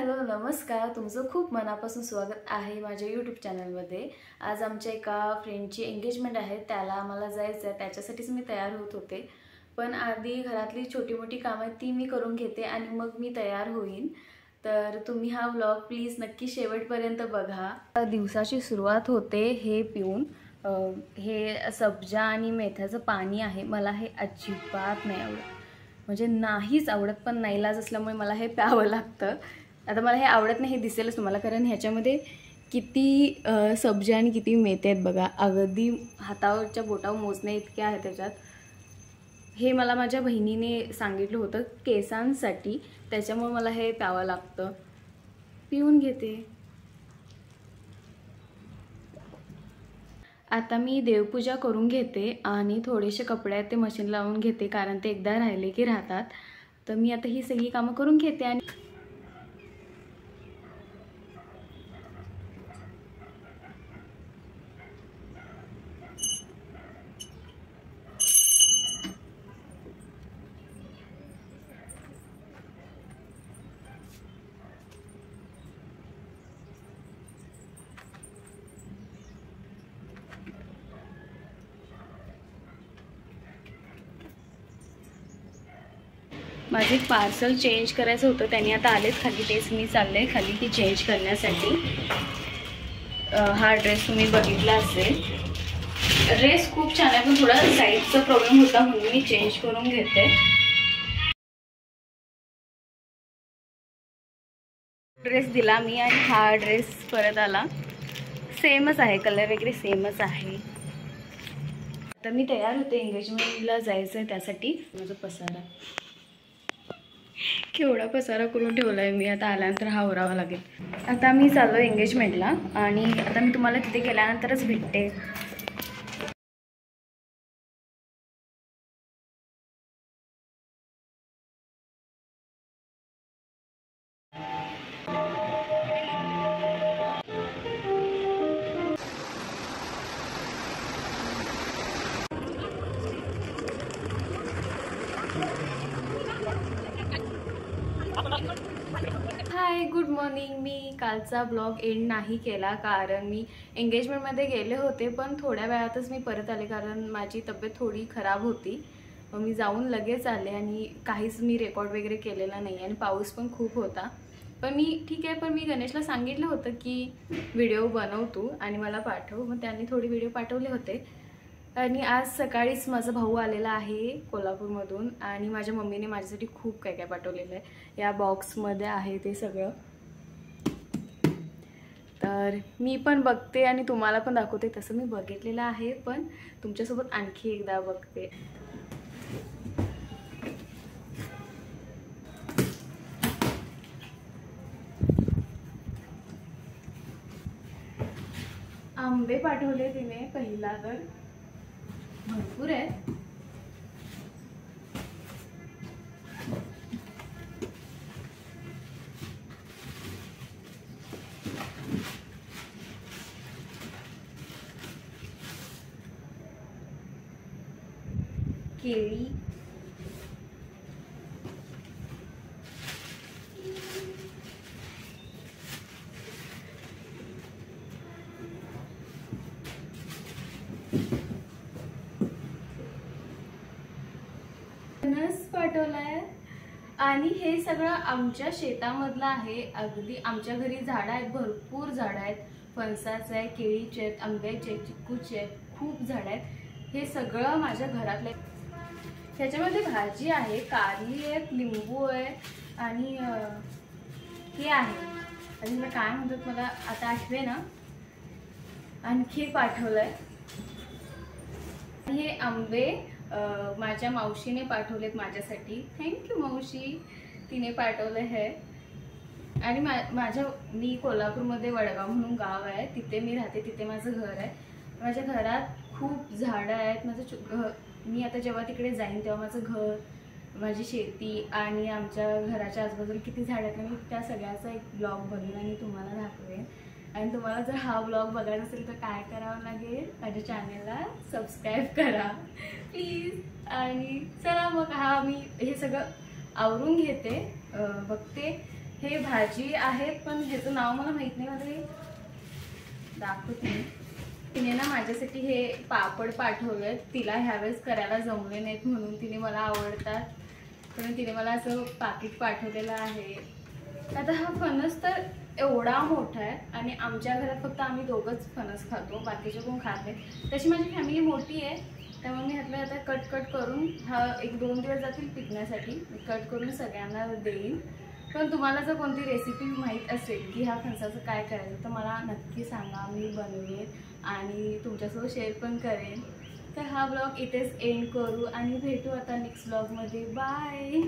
Hello नमस्कार, तुमचं खूप मनापासून स्वागत आहे माझ्या यूट्यूब चॅनलमध्ये। आज आमच्या एका फ्रेंडची एंगेजमेंट आहे, त्याला आम्हाला जायचं आहे, त्याच्यासाठीच मी तयार होत होते। पण आधी घरातली छोटी मोठी कामं ती मी करून घेते आणि मग मी तयार होईन। तर तुम्ही हा व्लॉग प्लीज नक्की शेवटपर्यंत बघा। दिवसाची सुरुवात होते हे पिऊन। हे सब्जा आणि मेथ्याचं पाणी आहे, मला हे अजिबात नाही आवडत, म्हणजे नाहीच आवडत, पण नाईलाज असल्यामुळे मला हे प्यावं लागतं। आता मला हे आवडत नाही हे दिसेलच तुम्हाला, कारण ह्याच्यामध्ये किती सब्जा आणि किती मेथी आहेत बघा, अगदी हातावरच्या बोटावर मोजण्या इतके आहेत त्याच्यात। हे मला माझ्या बहिणीने सांगितलं होतं केसांसाठी, त्याच्यामुळे मला हे प्यावं लागतं। पिऊन घेते। आता मी देवपूजा करून घेते आणि थोडेसे कपडे आहेत ते मशीन लावून घेते, कारण ते एकदा राहिले की राहतात। तर मी आता ही सगळी कामं करून घेते आणि माझे पार्सल चेंज करायचं होतं, त्यांनी आता आलेत खाली, तेच मी चालले खाली ती चेंज करण्यासाठी। हा ड्रेस तुम्ही बघितला असेल, ड्रेस खूप छान आहे, पण थोडा साईजचा प्रॉब्लेम होता म्हणून मी चेंज करून घेते। ड्रेस दिला मी आणि हा ड्रेस परत आला, सेमच आहे, कलर वगैरे सेमच आहे। आता मी तयार होते, एंगेजमेंटला जायचं आहे, त्यासाठी माझा पसारा केवढा पसारा करून ठेवला आहे मी, आता आल्यानंतर हा आवरावा लागेल। आता मी चाललो एंगेजमेंटला आणि आता मी तुम्हाला तिथे गेल्यानंतरच भेटते। हाय, गुड मॉर्निंग। मी कालचा ब्लॉग एंड नाही केला, कारण मी एंगेजमेंटमध्ये गेले होते, पण थोड्या वेळातच मी परत आले, कारण माझी तब्येत थोडी खराब होती। मग मी जाऊन लगेच आले आणि काहीच मी रेकॉर्ड वगैरे केलेला नाही आणि पाऊस पण खूप होता। पण मी ठीक आहे, पण मी गणेशला सांगितलं होतं की व्हिडिओ बनव तू आणि मला पाठव, मग त्यांनी थोडे व्हिडिओ पाठवले होते। आणि आज सकाळीच माझा भाऊ आलेला आहे कोल्हापूरमधून आणि माझ्या मम्मीने माझ्यासाठी खूप काय काय पाठवलेलं आहे। या बॉक्समध्ये आहे ते सगळं, तर मी पण बघते आणि तुम्हाला पण दाखवते। तसं मी बघितलेलं आहे, पण तुमच्यासोबत आणखी एकदा बघते। आंबे पाठवले तिने, पहिला तर भरपूर आहे। केळी, फणस पाठवलाय आणि हे सगळं आमच्या शेतामधलं आहे। अगदी आमच्या घरी झाडं आहेत, भरपूर झाडं आहेत, फणसाचे आहे, केळीचे आहेत, आंब्याचे आहेत, चिक्कूचे आहेत, खूप झाडं आहेत। हे सगळं माझ्या घरातलं। ह्याच्यामध्ये भाजी आहे, कारली आहेत, लिंबू आहे आणि हे आहे, आणि मला काय म्हणतात मला आता आठवे ना। आणखी पाठवलंय हे आंबे, माझ्या मावशीने पाठवलेत माझ्यासाठी, थँक्यू मावशी, तिने पाठवलं आहे। आणि मी कोल्हापूरमध्ये वडगाव म्हणून गाव आहे, तिथे मी राहते, तिथे माझं घर आहे। माझ्या घरात खूप झाडं आहेत, माझं मी आता जेव्हा तिकडे जाईन तेव्हा माझं घर, माझी शेती आणि आमच्या घराच्या आजूबाजूला किती झाडं आहेत, मी त्या सगळ्याचा एक ब्लॉग बनवेन आणि तुम्हाला दाखवेन। आणि तुम्हाला जर हा व्लॉग बघायचा असेल तर काय करावं लागेल, माझ्या चॅनलला सबस्क्राईब करा प्लीज। आणि चला मग मी हे सगळं आवरून घेते, बघते हे भाजी आहेत पण ह्याचं नाव मला माहित नाही, मला दाखवते. तिने ना माझ्यासाठी हे पापड पाठवलेत. तिला ह्यावेळेस करायला जमले नाहीत म्हणून तिने मला आवडतात म्हणून तिने मला असं पाकिट पाठवलेलं आहे. आता हा फणस तर एवढा मोठा आहे आणि आमच्या घरात फक्त आम्ही दोघंच फणस खातो, बाकीचे कोण खात नाही. तशी माझी फॅमिली मोठी आहे त्यामुळे मी ह्यातलं आता कट करून हा 1-2 दिवस जातील पिकण्यासाठी. कट करून सगळ्यांना देईन. पण तुम्हाला जर कोणती रेसिपी माहीत असेल की ह्या फणसाचं काय करायचं तर मला नक्की सांगा, मी बनवेन आणि तुमच्यासोबत शेअर पण करेन. तर हा ब्लॉग इथेच एंड करू आणि भेटू आता नेक्स्ट ब्लॉगमध्ये. बाय.